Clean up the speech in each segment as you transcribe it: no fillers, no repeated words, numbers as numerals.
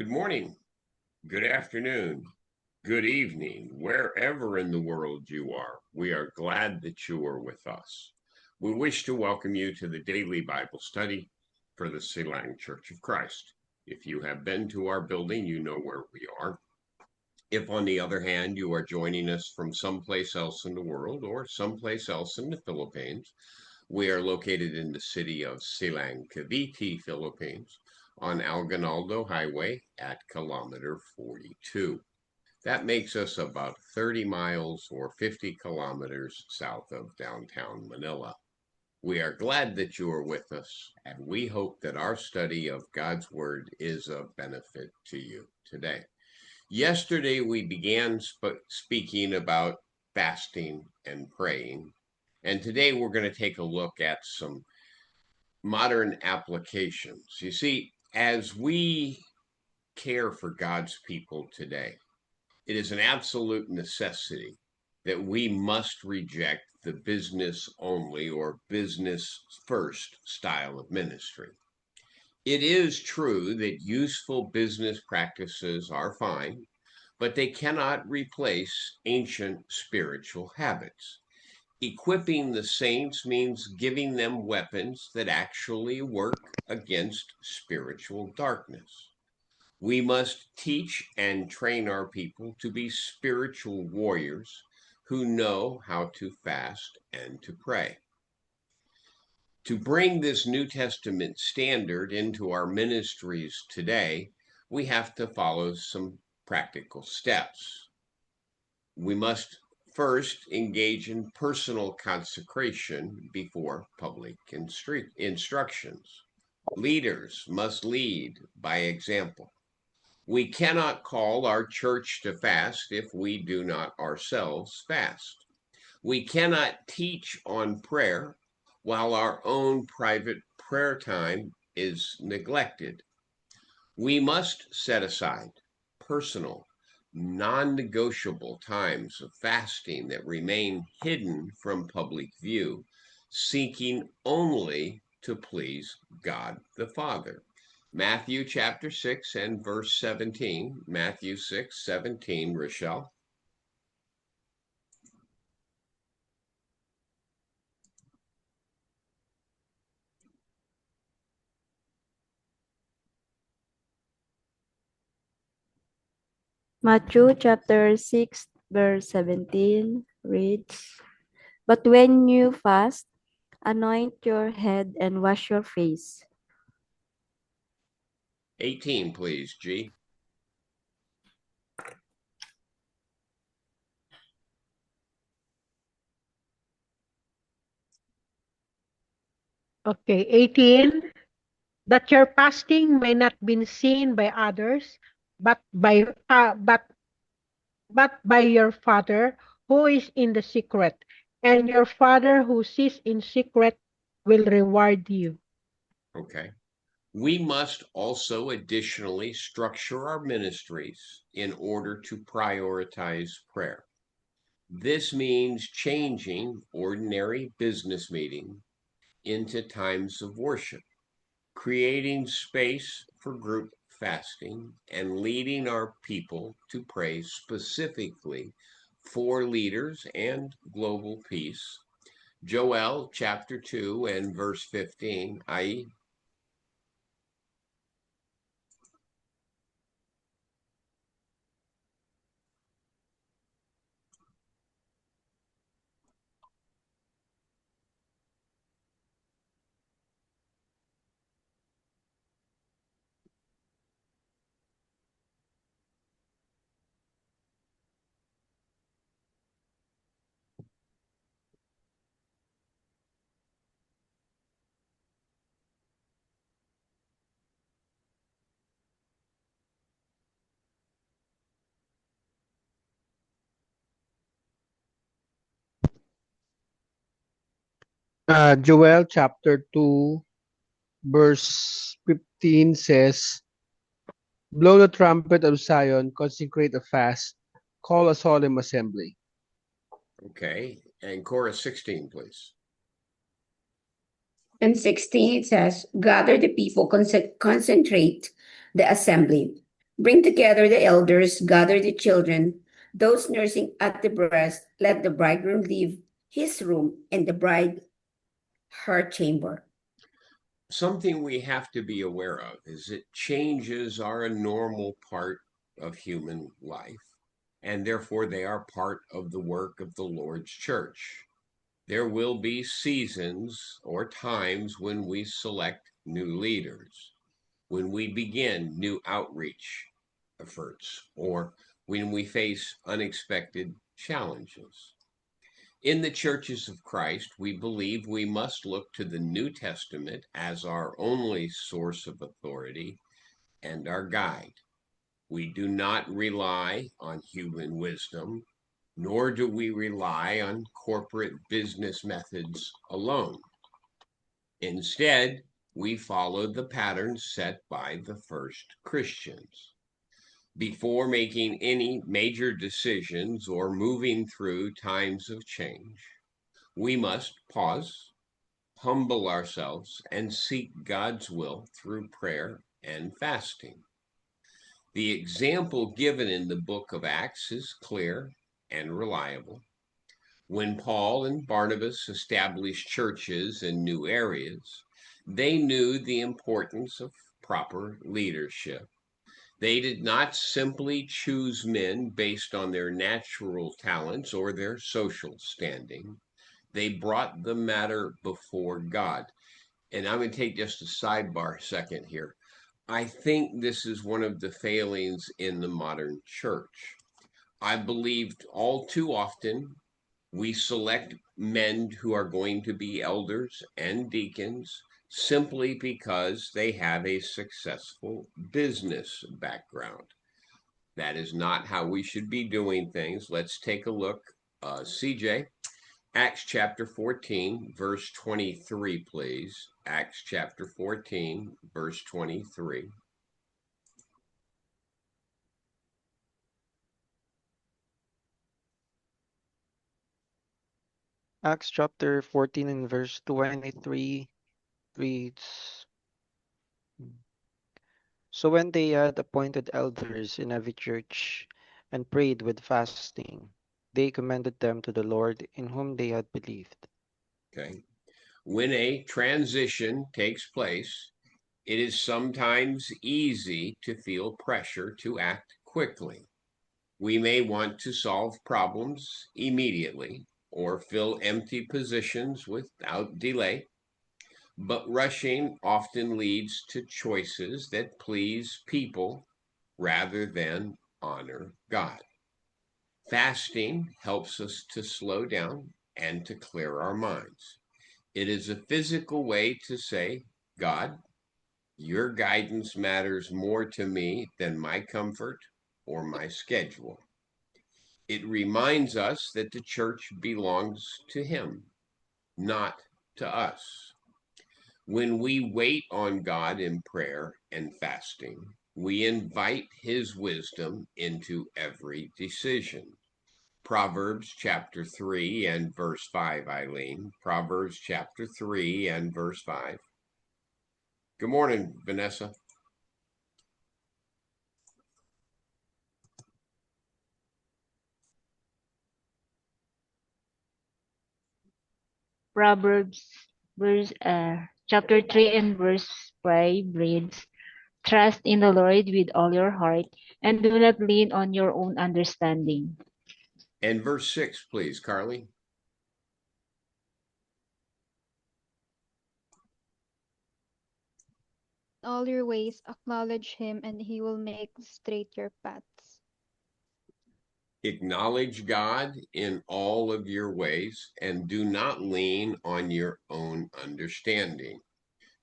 Good morning, good afternoon, good evening, wherever in the world you are. We are glad that you are with us. We wish to welcome you to the daily Bible study for the Silang Church of Christ. If you have been to our building, you know where we are. If, on the other hand, you are joining us from someplace else in the world or someplace else in the Philippines, we are located in the city of Silang, Cavite, Philippines, on Algonaldo Highway at kilometer 42. That makes us about 30 miles or 50 kilometers south of downtown Manila. We are glad that you are with us, and we hope that our study of God's Word is of benefit to you today. Yesterday, we began speaking about fasting and praying, and today we're going to take a look at some modern applications. You see, as we care for God's people today, it is an absolute necessity that we must reject the business only or business first style of ministry. It is true that useful business practices are fine, but they cannot replace ancient spiritual habits. Equipping the saints means giving them weapons that actually work against spiritual darkness. We must teach and train our people to be spiritual warriors who know how to fast and to pray. To bring this New Testament standard into our ministries today, we have to follow some practical steps. We must first engage in personal consecration before public instructions. Leaders must lead by example. We cannot call our church to fast if we do not ourselves fast. We cannot teach on prayer while our own private prayer time is neglected. We must set aside personal, non-negotiable times of fasting that remain hidden from public view, seeking only to please God the Father. Matthew chapter 6 and verse 17. Matthew 6:17, Rochelle. Matthew chapter 6, verse 17 reads, "But when you fast, anoint your head and wash your face." 18, please, G. Okay, 18. That your fasting may not be seen by others, but by your Father who is in the secret, and your Father who sees in secret will reward you. Okay. We must also additionally structure our ministries in order to prioritize prayer. This means changing ordinary business meeting into times of worship, creating space for group fasting, and leading our people to pray specifically for leaders and global peace. Joel chapter 2 and verse 15, i.e., Joel chapter 2, verse 15 says, "Blow the trumpet of Zion, consecrate a fast, call a solemn assembly." okay, and chorus 16, please. And 16, it says, gather the people, concentrate the assembly. Bring together the elders, gather the children, those nursing at the breast, let the bridegroom leave his room and the bride her chamber. Something we have to be aware of is that changes are a normal part of human life, and therefore they are part of the work of the Lord's church. There will be seasons or times when we select new leaders, when we begin new outreach efforts, or when we face unexpected challenges. In the churches of Christ, we believe we must look to the New Testament as our only source of authority and our guide. We do not rely on human wisdom, nor do we rely on corporate business methods alone. Instead, we follow the patterns set by the first Christians. Before making any major decisions or moving through times of change, we must pause, humble ourselves, and seek God's will through prayer and fasting. The example given in the book of Acts is clear and reliable. When Paul and Barnabas established churches in new areas, they knew the importance of proper leadership. They did not simply choose men based on their natural talents or their social standing. They brought the matter before God. And I'm going to take just a sidebar second here. I think this is one of the failings in the modern church. I believed all too often we select men who are going to be elders and deacons simply because they have a successful business background. That is not how we should be doing things. Let's take a look. CJ, Acts chapter 14, verse 23, please. Acts chapter 14, verse 23. Acts chapter 14 and verse 23 reads, So when they had appointed elders in every church and prayed with fasting, they commended them to the Lord in whom they had believed. Okay. When a transition takes place, it is sometimes easy to feel pressure to act quickly. We may want to solve problems immediately or fill empty positions without delay, but rushing often leads to choices that please people rather than honor God. Fasting helps us to slow down and to clear our minds. It is a physical way to say, God, your guidance matters more to me than my comfort or my schedule. It reminds us that the church belongs to Him, not to us. When we wait on God in prayer and fasting, we invite His wisdom into every decision. Proverbs chapter 3 and verse 5, Eileen. Proverbs chapter 3 and verse 5. Good morning, Vanessa. Proverbs chapter 3 and verse 5 reads, Trust in the Lord with all your heart and do not lean on your own understanding. And verse 6, please, Carly. All your ways acknowledge him, and he will make straight your paths. Acknowledge God in all of your ways and do not lean on your own understanding.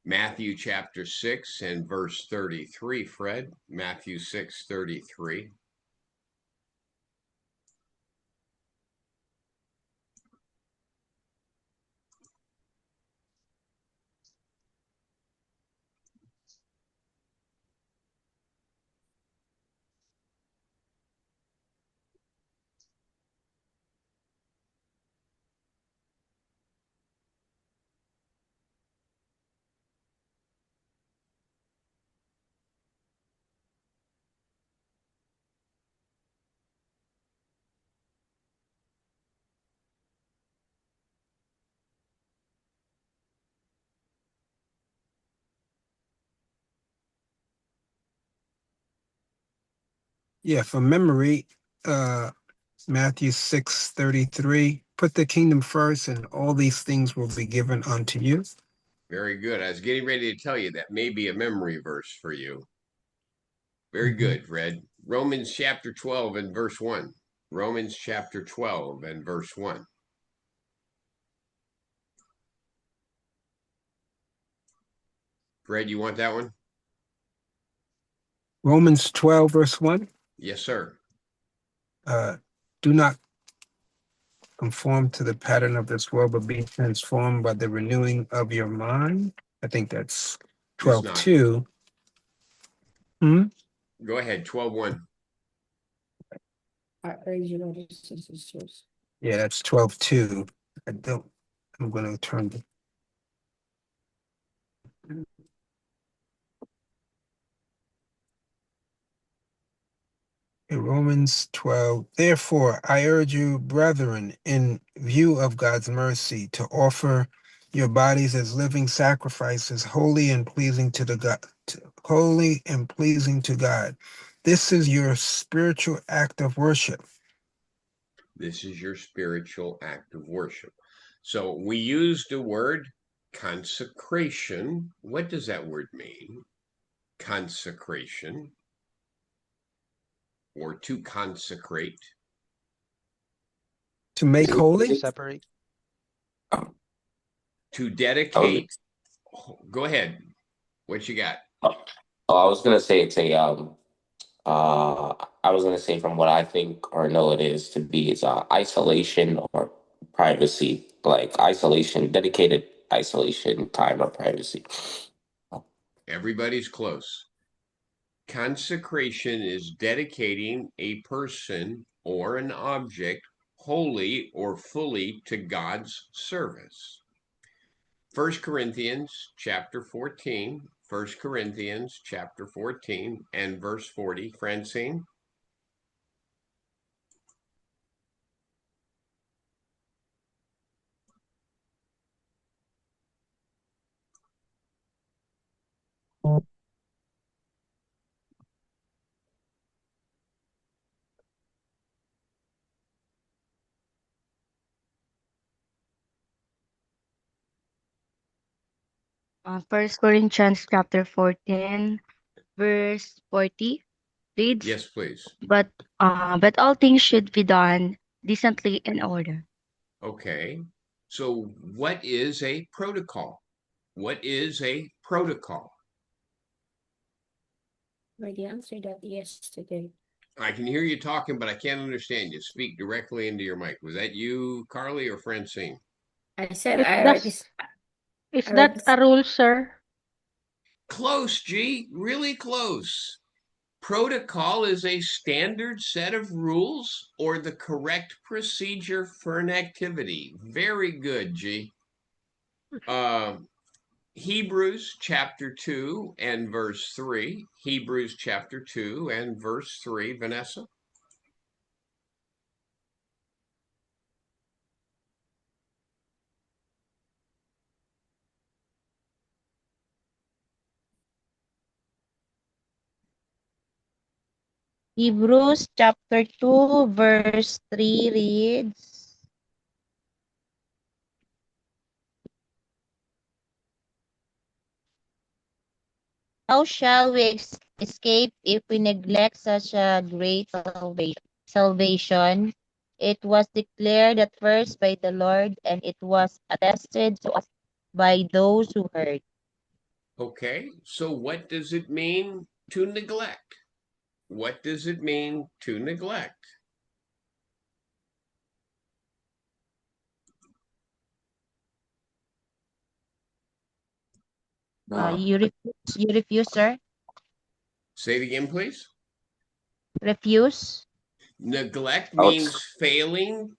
Matthew chapter 6 and verse 33, Fred. Matthew 6:33. Yeah, from memory, Matthew 6:33, put the kingdom first, and all these things will be given unto you. Very good. I was getting ready to tell you that may be a memory verse for you. Very good, Fred. Romans chapter 12 and verse 1. Romans chapter 12 and verse 1. Fred, you want that one? Romans 12, verse 1. Yes, sir. Do not conform to the pattern of this world, but be transformed by the renewing of your mind. I think that's It's 12:2. Go ahead, 12:1. Yeah, that's 12:2. I'm going to turn to Romans 12. Therefore, I urge you, brethren, in view of God's mercy, to offer your bodies as living sacrifices, holy and pleasing to God. This is your spiritual act of worship. This is your spiritual act of worship. So we used the word consecration. What does that word mean? Consecration, or to consecrate. To make holy? Separate. To dedicate. Go ahead. What you got? I was gonna say it's a I was gonna say from what I think or know it is to be is isolation or privacy, like isolation, dedicated isolation time or privacy. Everybody's close. Consecration is dedicating a person or an object wholly or fully to God's service. 1 Corinthians chapter 14, 1 Corinthians chapter 14 and verse 40. Francine? First Corinthians chapter 14, verse 40 reads, Yes, please. but all things should be done decently in order. Okay. So what is a protocol? What is a protocol? Already answered that yesterday. I can hear you talking, but I can't understand you. Speak directly into your mic. Was that you, Carly, or Francine? I said Is I that, already. is that a rule, sir? Close, G. Really close. Protocol is a standard set of rules or the correct procedure for an activity. Very good, G. Hebrews chapter 2 and verse 3. Hebrews chapter 2 and verse 3. Vanessa? Hebrews chapter 2, verse 3 reads, how shall we escape if we neglect such a great salvation? It was declared at first by the Lord, and it was attested to us by those who heard. Okay, so what does it mean to neglect? What does it mean to neglect? You refuse, sir? Say it again, please. Refuse? Neglect means failing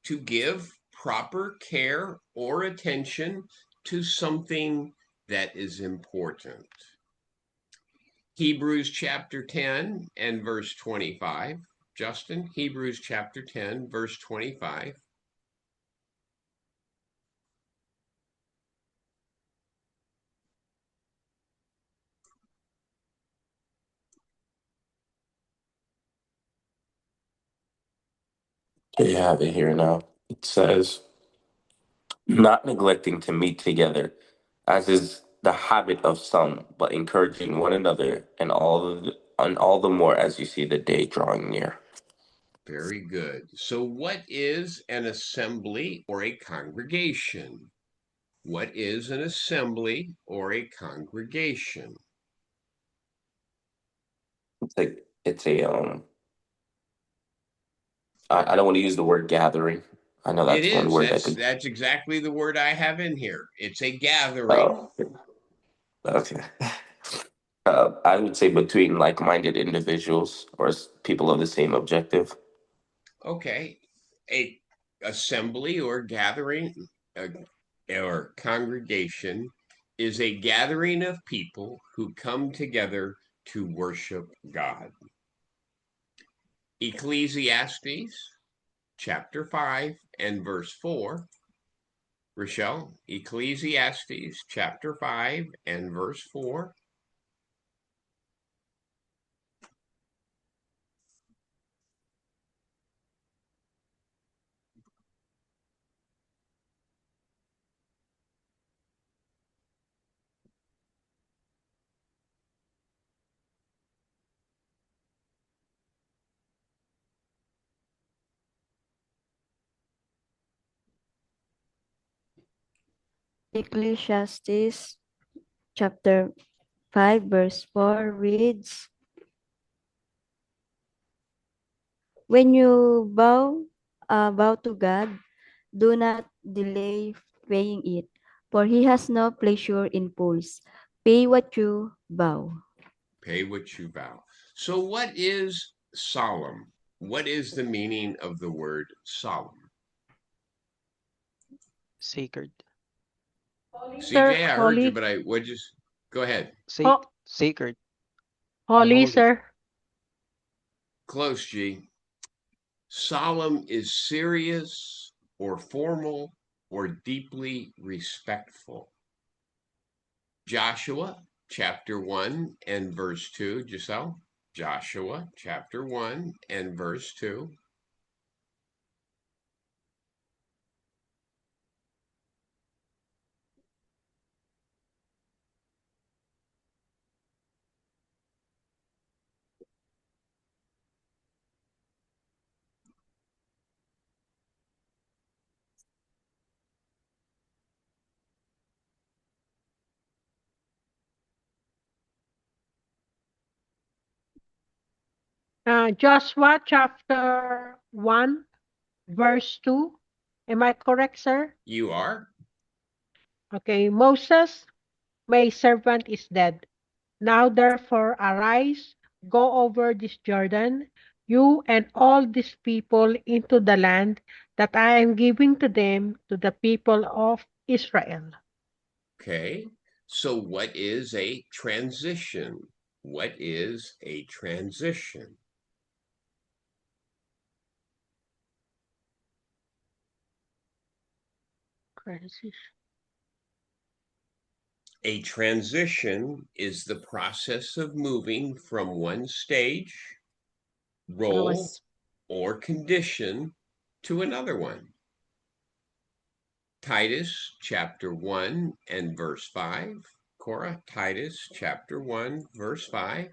to give proper care or attention to something that is important. Hebrews chapter 10 and verse 25. Justin, Hebrews chapter 10, verse 25. You have it here now. It says, not neglecting to meet together, as is the habit of some, but encouraging one another, and all the more as you see the day drawing near. Very good. So, what is an assembly or a congregation? What is an assembly or a congregation? It's a I don't want to use the word gathering. I know It that's one is. word that That's could. that's exactly the word I have in here. It's a gathering. Oh, okay. I would say between like-minded individuals or people of the same objective. Okay. A assembly or gathering uh, or congregation is a gathering of people who come together to worship God. Ecclesiastes chapter 5 and verse 4. Rochelle, Ecclesiastes chapter 5 and verse 4. Ecclesiastes chapter 5 verse 4 reads, when you bow to God, do not delay paying it, for he has no pleasure in fools. Pay what you vow. Pay what you vow. So, what is solemn? What is the meaning of the word solemn? Sacred. Holy, sir. CJ, I heard you, Holy. but I would just go ahead. Sacred or Holy, holy. sir. Close, G. Solemn is serious or formal or deeply respectful. Joshua chapter 1 and verse 2, Giselle. Joshua chapter 1 and verse 2. Joshua chapter 1, verse 2. Am I correct, sir? You are? Okay. Moses, my servant is dead. Now therefore arise, go over this Jordan, you and all these people into the land that I am giving to them, to the people of Israel. Okay. So, what is a transition? What is a transition? A transition is the process of moving from one stage, role, or condition to another one. Titus chapter 1 and verse 5. Cora, Titus chapter 1, verse 5.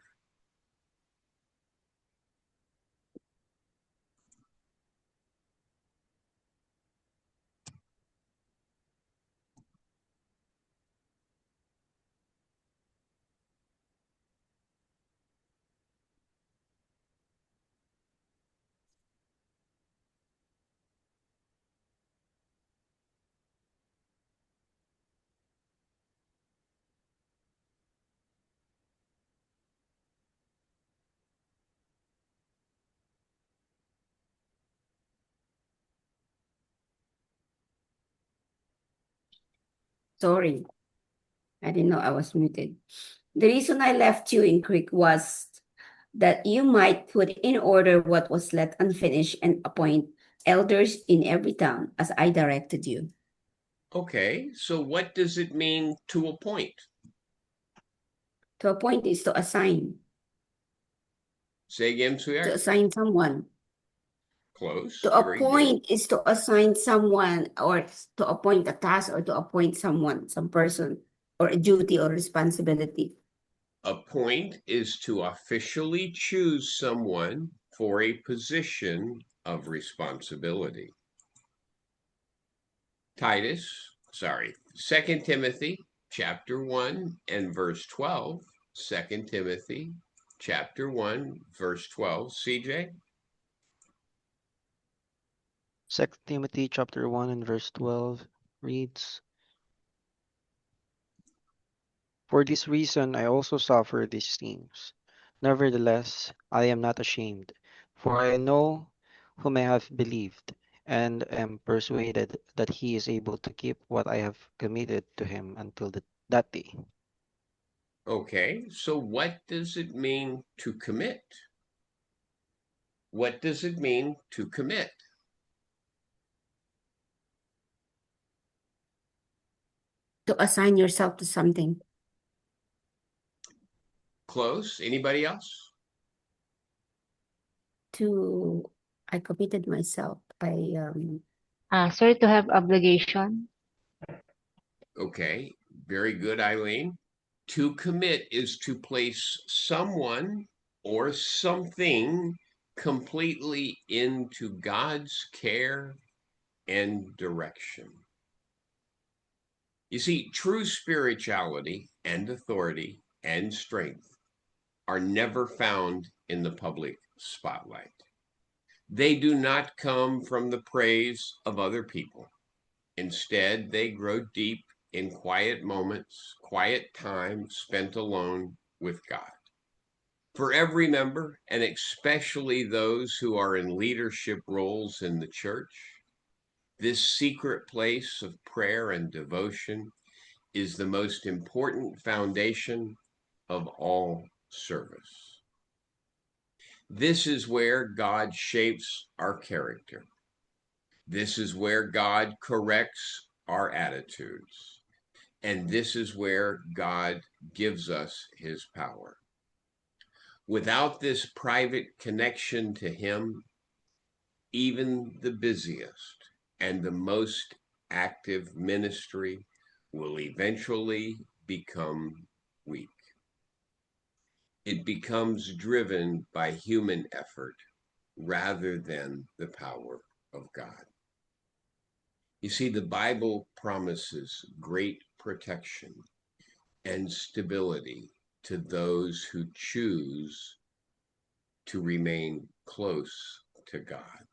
Sorry, I didn't know I was muted. The reason I left you in Greek was that you might put in order what was left unfinished and appoint elders in every town as I directed you. Okay, so what does it mean to appoint? To appoint is to assign. Say again, To sweetheart. assign someone. Close. To Very good. appoint is to assign someone or to appoint a task or to appoint someone, some person, or a duty or responsibility. Appoint is to officially choose someone for a position of responsibility. Second Timothy chapter 1 and verse 12. 2 Timothy chapter 1, verse 12. CJ? 2 Timothy chapter 1 and verse 12 reads, "For this reason I also suffer these things. Nevertheless, I am not ashamed, for I know whom I have believed, and am persuaded that he is able to keep what I have committed to him until that day." Okay, so what does it mean to commit? What does it mean to commit? To assign yourself to something. Close. Anybody else? I committed myself. Sorry, to have obligation. Okay, very good, Eileen. To commit is to place someone or something completely into God's care and direction. You see, true spirituality and authority and strength are never found in the public spotlight. They do not come from the praise of other people. Instead, they grow deep in quiet moments, quiet time spent alone with God. For every member, and especially those who are in leadership roles in the church, this secret place of prayer and devotion is the most important foundation of all service. This is where God shapes our character. This is where God corrects our attitudes. And this is where God gives us his power. Without this private connection to him, even the busiest and the most active ministry will eventually become weak. It becomes driven by human effort rather than the power of God. You see, the Bible promises great protection and stability to those who choose to remain close to God.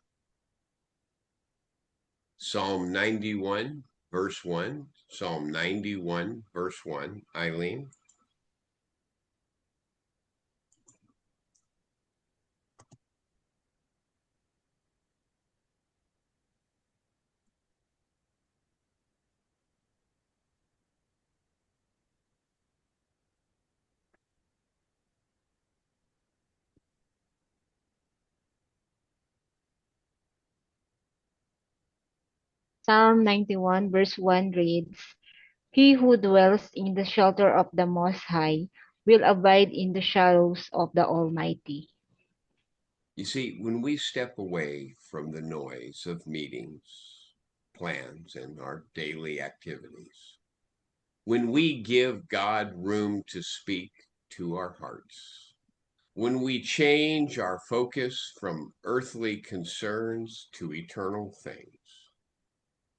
Psalm 91, verse 1. Psalm 91, verse 1. Eileen. Psalm 91 verse 1 reads, "He who dwells in the shelter of the Most High will abide in the shadows of the Almighty." You see, when we step away from the noise of meetings, plans, and our daily activities, when we give God room to speak to our hearts, when we change our focus from earthly concerns to eternal things,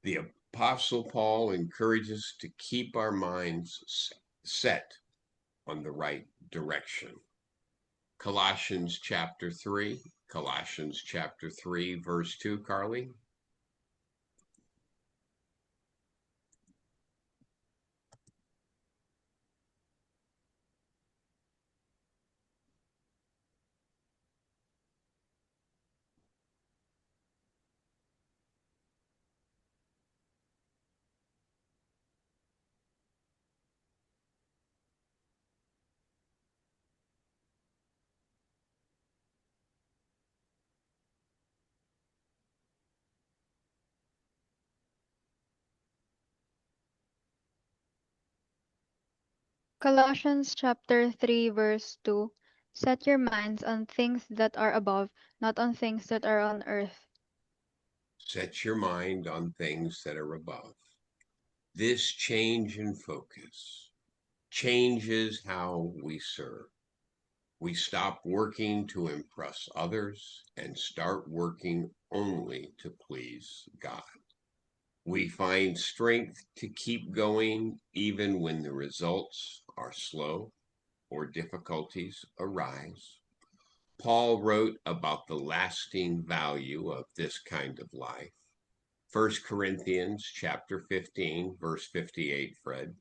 the Apostle Paul encourages us to keep our minds set on the right direction. Colossians chapter 3, verse 2, Carly. Colossians chapter 3 verse 2. Set your minds on things that are above, not on things that are on earth. Set your mind on things that are above. This change in focus changes how we serve. We stop working to impress others and start working only to please God. We find strength to keep going even when the results are slow or difficulties arise. Paul wrote about the lasting value of this kind of life. 1 Corinthians chapter 15, verse 58, Fred.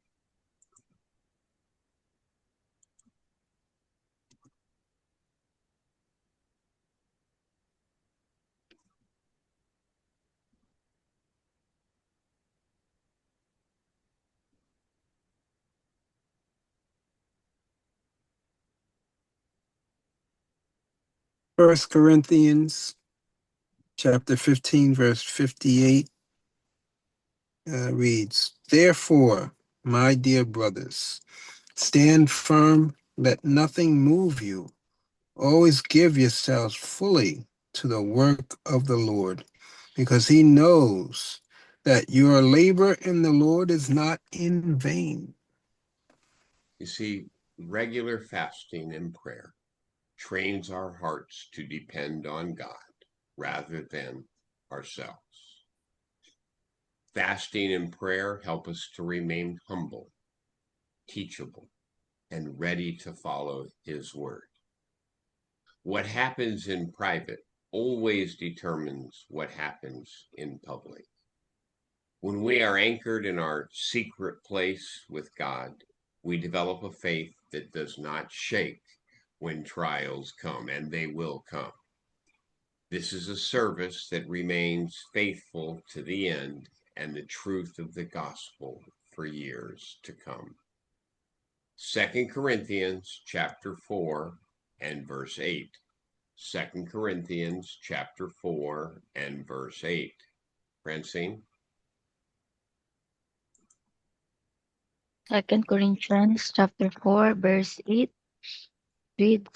First Corinthians chapter 15, verse 58 reads, "Therefore, my dear brothers, stand firm, let nothing move you. Always give yourselves fully to the work of the Lord, because he knows that your labor in the Lord is not in vain." You see, regular fasting and prayer trains our hearts to depend on God rather than ourselves. Fasting and prayer help us to remain humble, teachable, and ready to follow his word. What happens in private always determines what happens in public. When we are anchored in our secret place with God, we develop a faith that does not shake when trials come, and they will come. This is a service that remains faithful to the end and the truth of the gospel for years to come. 2 Corinthians chapter 4 and verse 8. 2 Corinthians chapter 4 and verse 8. Francine? 2 Corinthians chapter 4, verse 8 reads,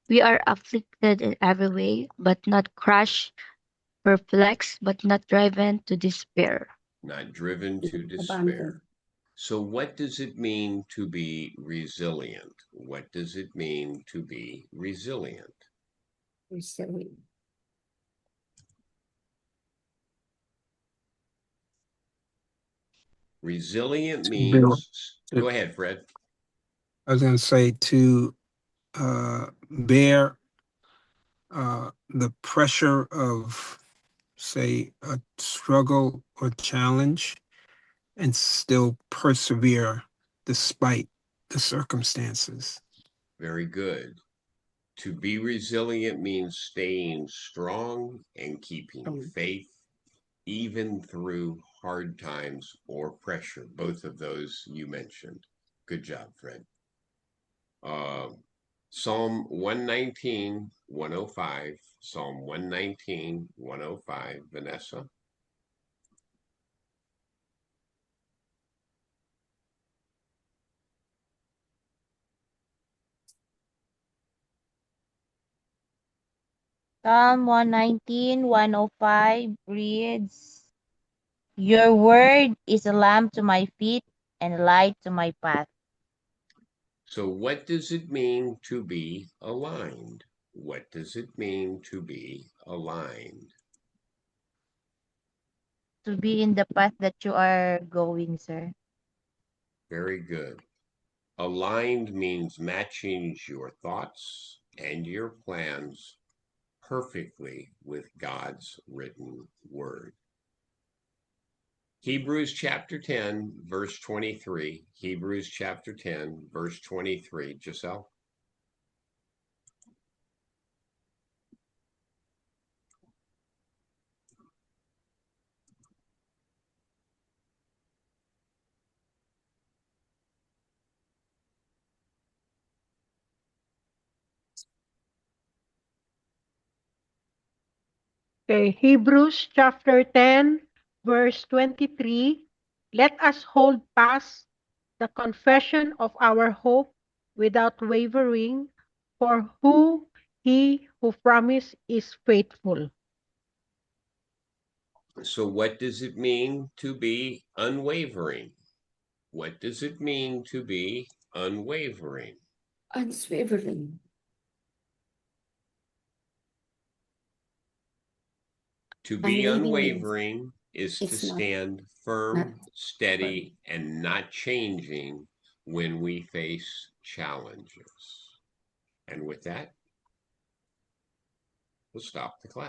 we are afflicted in every way, but not crushed, perplexed, but not driven to despair. Not driven to despair. Abandoned. So, what does it mean to be resilient? What does it mean to be resilient? Resilient. Resilient Bill, means, go ahead, Fred. I was going to say to bear the pressure of, say, a struggle or challenge and still persevere despite the circumstances. Very good. To be resilient means staying strong and keeping faith even through hard times or pressure. Both of those you mentioned. Good job, Fred. Psalm 119, 105. Psalm 119, 105. Vanessa. Psalm 119, 105 reads, Your word is a lamp to my feet and a light to my path. So, what does it mean to be aligned? What does it mean to be aligned? To be in the path that you are going, sir. Very good. Aligned means matching your thoughts and your plans perfectly with God's written word. Hebrews chapter 10, verse 23. Hebrews chapter 10, verse 23. Giselle? Okay, Hebrews chapter 10, verse 23. Let us hold fast the confession of our hope without wavering, for who he who promised is faithful. So what does it mean to be unwavering? What does it mean to be unwavering? Unswavering. To be Unwavering means unwavering is to it's not stand firm, steady, and not changing when we face challenges. And with that, we'll stop the class.